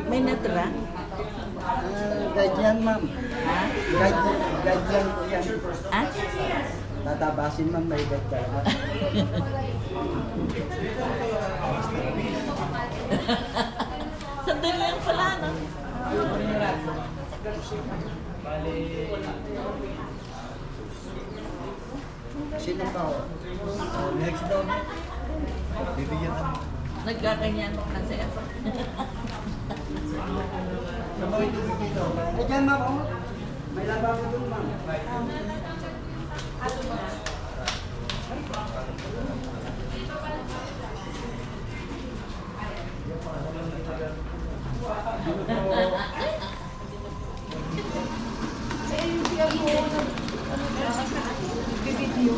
may natira? Guide yan, ma'am. Ha? Guide yan po yan. Ha? Tatabasin, ma'am, may guide talaga. Sandali lang pala, no? Sino pa ho? Next daw. Bibigyan ka. Nagkakanyan kasi ako. Sabay ito dito. Ay, dyan, ma'am. Oh. May labang ko doon, ma'am. Video.